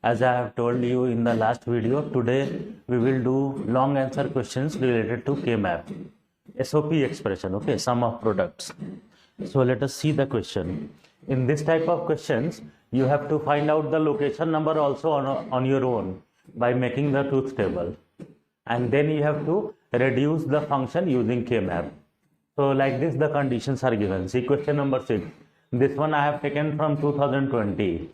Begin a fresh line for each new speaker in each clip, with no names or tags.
As I have told you in the last video, today we will do long answer questions related to K-map. SOP expression, okay, sum of products. So let us see the question. In this type of questions, you have to find out the location number also on your own by making the truth table. And then you have to reduce the function using K-map. So like this, the conditions are given. See question number 6. This one I have taken from 2020.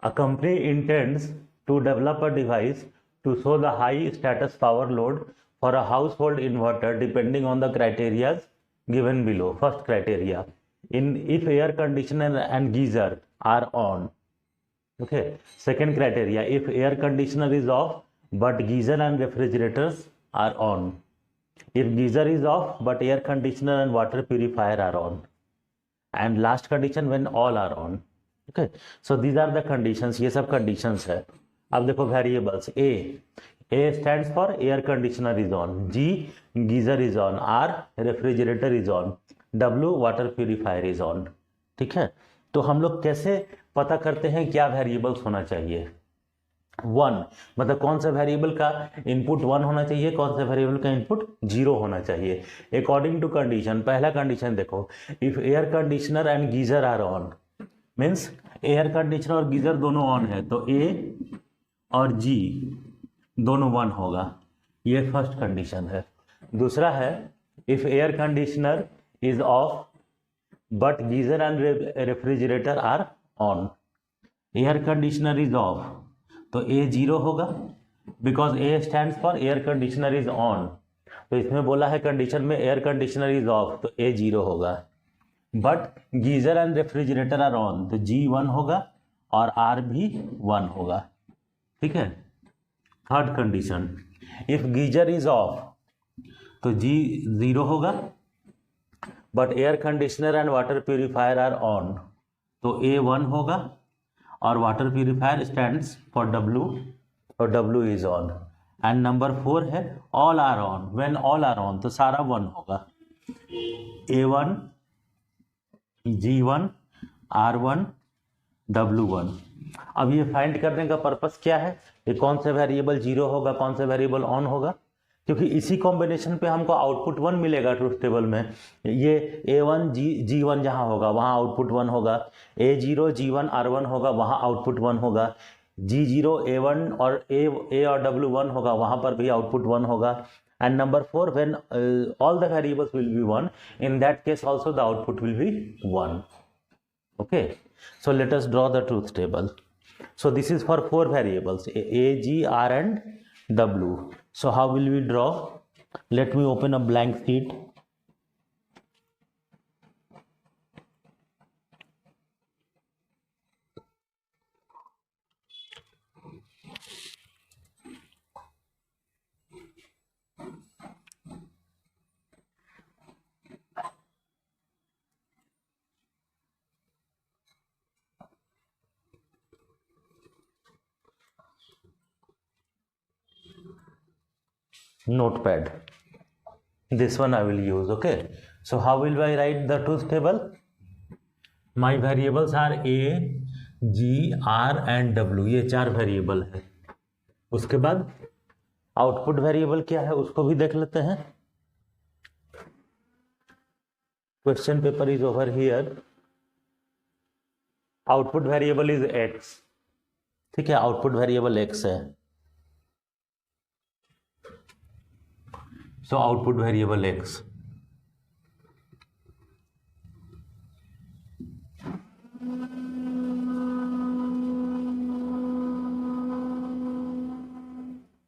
A company intends to develop a device to show the high status power load for a household inverter depending on the criteria given below. First criteria, if air conditioner and geyser are on. Okay. Second criteria, if air conditioner is off but geyser and refrigerators are on. If geyser is off but air conditioner and water purifier are on. And last condition, when all are on. Okay, so these are the conditions. ये सब conditions है. अब देखो variables. A stands for air conditioner is on. G geyser is on. R refrigerator is on. W water purifier is on. ठीक है, तो हम लोग कैसे पता करते हैं क्या variables होना चाहिए? 1 मतलब कौन सा वेरिएबल का इनपुट 1 होना चाहिए, कौन सा वेरिएबल का इनपुट 0 होना चाहिए. अकॉर्डिंग टू कंडीशन, पहला कंडीशन देखो, if air conditioner and geyser are on, means air conditioner और गीजर दोनों ऑन है, तो ए और जी दोनों 1 होगा. ये फर्स्ट कंडीशन है. दूसरा है, if air conditioner is off but geyser and refrigerator are on. Air conditioner is off तो ए 0 होगा, because A stands for air conditioner is on. तो इसमें बोला है कंडीशन में एयर कंडीशनर इज ऑफ, तो ए 0 होगा. But geyser and refrigerator are on, तो जी 1 होगा और आर भी 1 होगा. ठीक है. Third condition, if geyser is off तो जी 0 होगा, but air conditioner and water purifier are on, तो ए 1 होगा और water purifier stands for W और W is on. And number 4 है all are on. When all are on तो सारा 1 होगा. A1 G1 R1 W1. अब ये फाइंड करने का पर्पस क्या है, ये कौन से वेरिएबल 0 होगा, कौन से वेरिएबल ऑन होगा, क्योंकि इसी कॉम्बिनेशन पे हमको आउटपुट 1 मिलेगा ट्रूथ टेबल में. ये A1 G1 जहाँ होगा वहाँ आउटपुट 1 होगा. A0 G1 R1 होगा, वहाँ आउटपुट 1 होगा. G0 A1 और A और W1 होगा, वहाँ पर भी आउटपुट 1 होगा. And number 4, when all the variables will be 1, in that case also the output will be 1. Okay, so let us draw the truth table. So this is for 4 variables, A, G, R and W. So how will we draw? Let me open a blank sheet. Notepad, this one I will use. Okay, so how will I write the truth table? My variables are A, G, R and W. ये 4 variable है. उसके बाद output variable क्या है उसको भी देख लेते हैं. Question paper is over here. Output variable is X. ठीक है, आउटपुट वेरिएबल X है. So output variable X.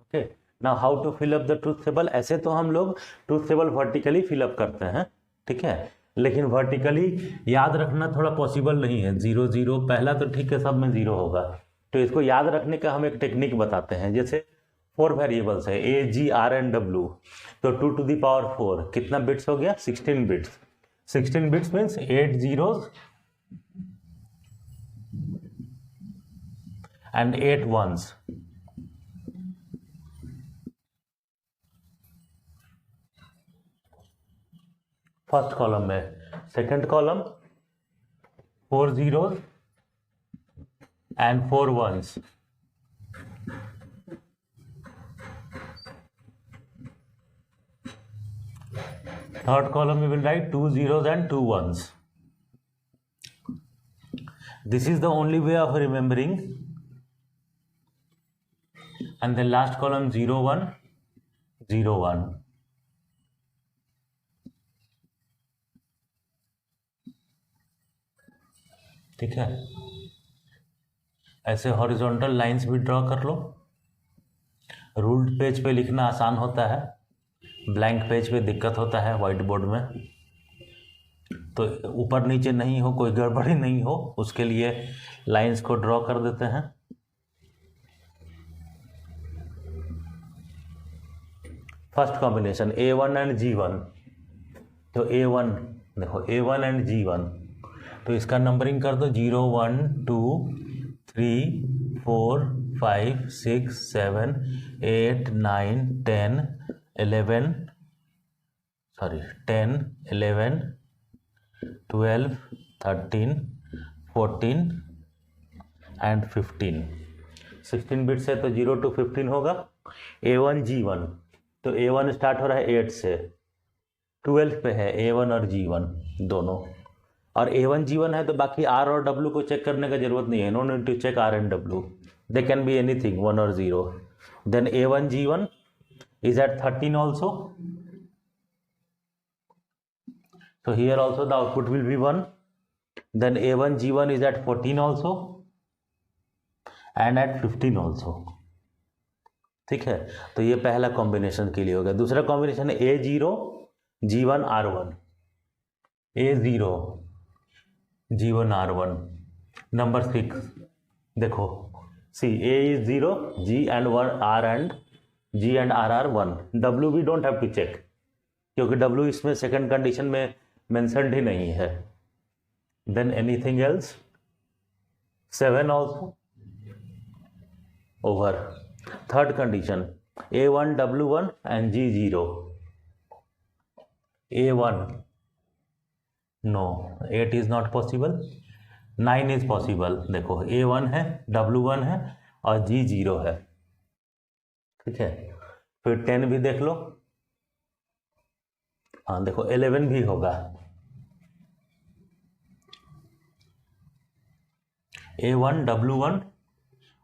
Okay. Now how to fill up the truth table? ऐसे तो हम लोग truth table वर्टिकली फिलअप करते हैं. ठीक है, लेकिन वर्टिकली याद रखना थोड़ा पॉसिबल नहीं है. 0 0 पहला तो ठीक है, सब में 0 होगा. तो इसको याद रखने का हम एक टेक्निक बताते हैं. जैसे 4 वेरिएबल्स है A, G, R and W, तो 2 to the power 4 कितना बिट्स हो गया, 16 बिट्स. 16 बिट्स मीन्स 8 zeros एंड 8 ones. फर्स्ट कॉलम में. Second column 4 zeros and 4 ones. Third column we will write 2 zeros and 2 ones. This is the only way of remembering. And then last column 0 1 0 1. ठीक है, ऐसे horizontal lines भी draw कर लो। Ruled page पे लिखना आसान होता है, ब्लैंक पेज पे दिक्कत होता है व्हाइट बोर्ड में। तो ऊपर नीचे नहीं हो, कोई गड़बड़ी नहीं हो, उसके लिए लाइंस को ड्रॉ कर देते हैं। First combination A1 and G1। तो A1 देखो, A1 एंड G1, तो इसका नंबरिंग कर दो 0 1 2 3 4 5 6 7 8 9 10 11 10 11 12 13 14 एंड 15। 16 बिट से तो 0 to 15 होगा। A1 G1, तो A1 स्टार्ट हो रहा है 8 से, 12 पे है A1 और G1 दोनों। और A1 G1 है तो बाकी R और W को चेक करने का जरूरत नहीं है, no need to check R and W, they can be anything 1 और 0। Then A1 G1 is at 13 also, so here also the output will be 1. Then A1 G1 is at 14 also and at 15 also। ठीक है, तो ये पहला combination के लिए हो गया। दूसरा कॉम्बिनेशन है A0 G1 R1, A0 G1 R1। Number 6 देखो, सी A is 0, G and 1 R and G and R are 1। W we don't have to check, क्योंकि W इसमें सेकंड कंडीशन में मेंशन्ड ही नहीं है। Then anything else 7 also over. Third condition A1 W1 and G0। A1 no, 8 is not possible, 9 is possible. देखो A1 है, W1 है और G0 है। ठीक है, फिर 10 भी देख लो, हाँ देखो 11 भी होगा। A1 W1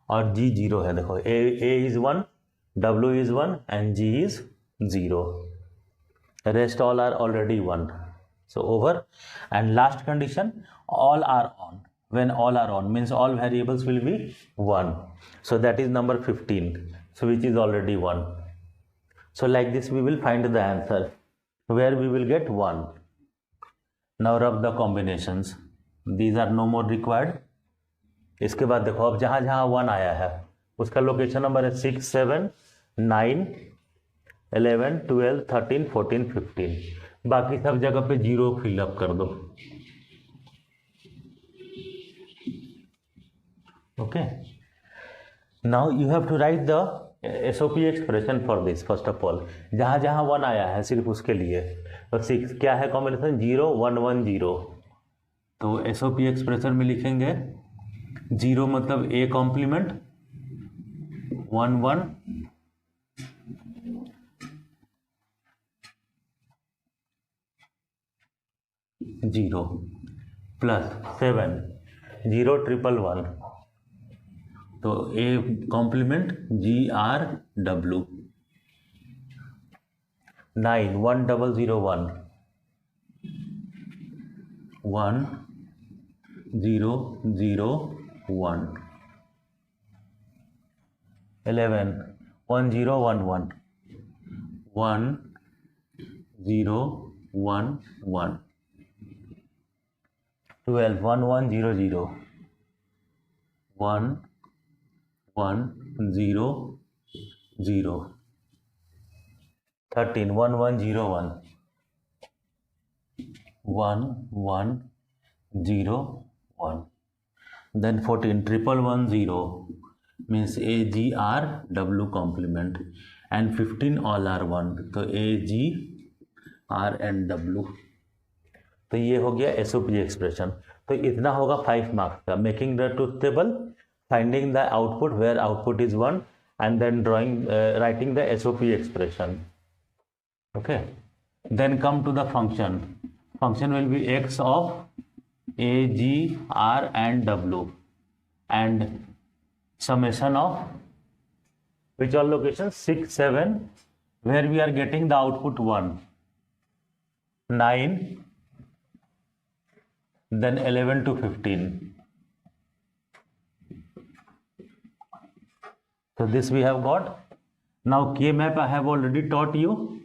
और G0 है। देखो A is 1, W is 1 and G is 0, rest all are already 1, so over। and last condition all are on। when all are on means all variables will be 1, so that is number 15, so which is already 1। so like this we will find the answer where we will get 1। now rub the combinations, these are no more required। इसके बाद देखो, अब जहाँ जहाँ 1 आया है उसका location number है 6 7 9 11 12 13 14 15। बाकी सब जगह पे 0 फिलअप कर दो। Okay, now you have to write the SOP expression for this. First of all जहाँ जहाँ 1 आया है सिर्फ उसके लिए, तो 6 क्या है कॉम्बिनेशन 0 1 1 0। तो SOP एक्सप्रेशन में लिखेंगे 0 मतलब A कॉम्प्लीमेंट 1 1 0 प्लस 7 0 1 1 1, तो A complement GR W। 9 1 0 0 1 1 0 0 1। 11 1 0 1 1 1 0 1 1। 12 1 1 0 0 1 1 0 0। 13 1 1 0 1 1 1 0 1। then 14 1 1 0 means AGR complement, and 15 all are 1, तो AGR and W। तो ये हो गया SOP एक्सप्रेशन। तो इतना होगा 5 मार्क्स का। Making the truth table finding the output where output is 1 and then writing the SOP expression. Okay, then come to the function. Function will be x of a, g, r and w and summation of which all locations 6, 7 where we are getting the output 1, 9, then 11 to 15. So this we have got. Now K-map I have already taught you.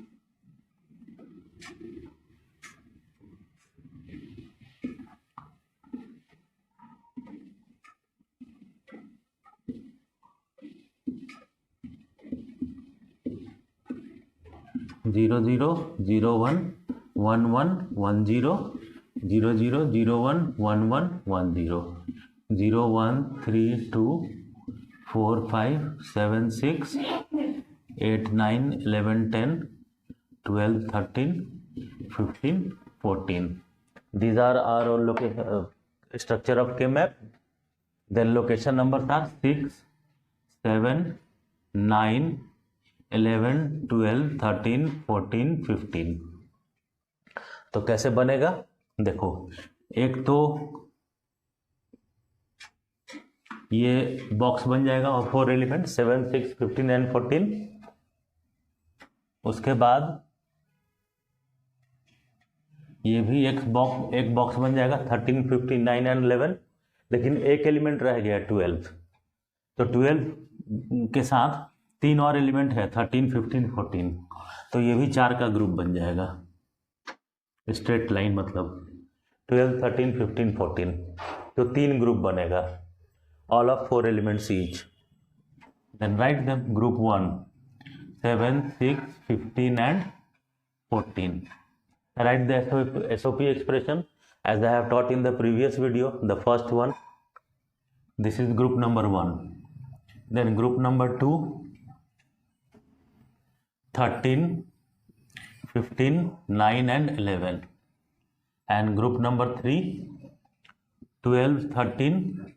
Zero zero zero one 1 1 1 0 0 0 0 1 1 1 1 0 0 1 3 2 4 5 7 6 8 9 11 10 12 13 15 14. These are our structure of K-map. Then location numbers are 6 7 9 11 12 13 14 15. तो कैसे बनेगा देखो, एक तो ये box बन जाएगा और 4 एलिमेंट 7 6 15 एंड 14. उसके बाद ये भी एक बॉक्स बन जाएगा 13 15 9 एंड 11. लेकिन एक एलिमेंट रह गया 12. तो 12 के साथ 3 और एलिमेंट है 13 15 14. तो ये भी 4 का ग्रुप बन जाएगा. स्ट्रेट लाइन मतलब 12 13 15 14. तो 3 ग्रुप बनेगा, all of 4 elements each. Then write them. Group 1 7 6 15 and 14. Write the SOP expression as I have taught in the previous video. The first one, this is group number 1. Then group number 2 13 15 9 and 11. And group number 3 12 13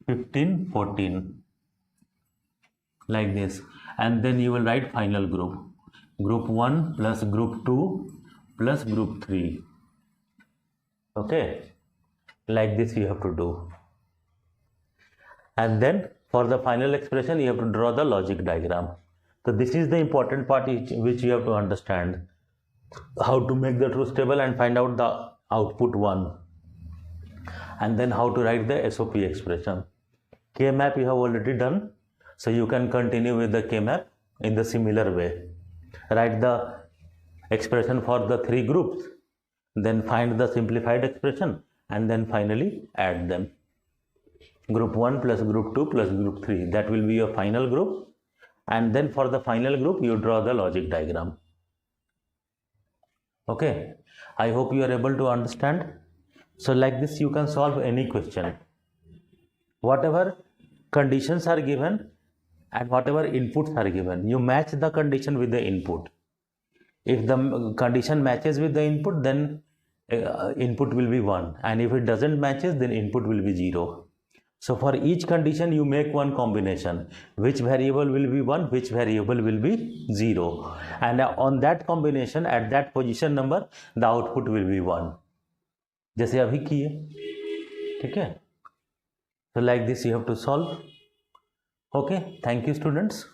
15 14, like this. And then you will write final group. Group 1 plus group 2 plus group 3. Okay, like this you have to do. And then for the final expression you have to draw the logic diagram. So this is the important part which you have to understand, how to make the truth table and find out the output 1, and then how to write the SOP expression. K-map you have already done, so you can continue with the K-map in the similar way. Write the expression for the 3 groups, then find the simplified expression, and then finally add them. Group 1 plus group 2 plus group 3, that will be your final group. And then for the final group you draw the logic diagram. Okay, I hope you are able to understand. So like this you can solve any question. Whatever conditions are given and whatever inputs are given, you match the condition with the input. If the condition matches with the input, then input will be 1, and if it doesn't matches, then input will be 0. So for each condition you make one combination, which variable will be 1, which variable will be 0, and on that combination at that position number the output will be 1, जैसे अभी किए. ठीक है. So like this you have to solve. Okay, thank you students.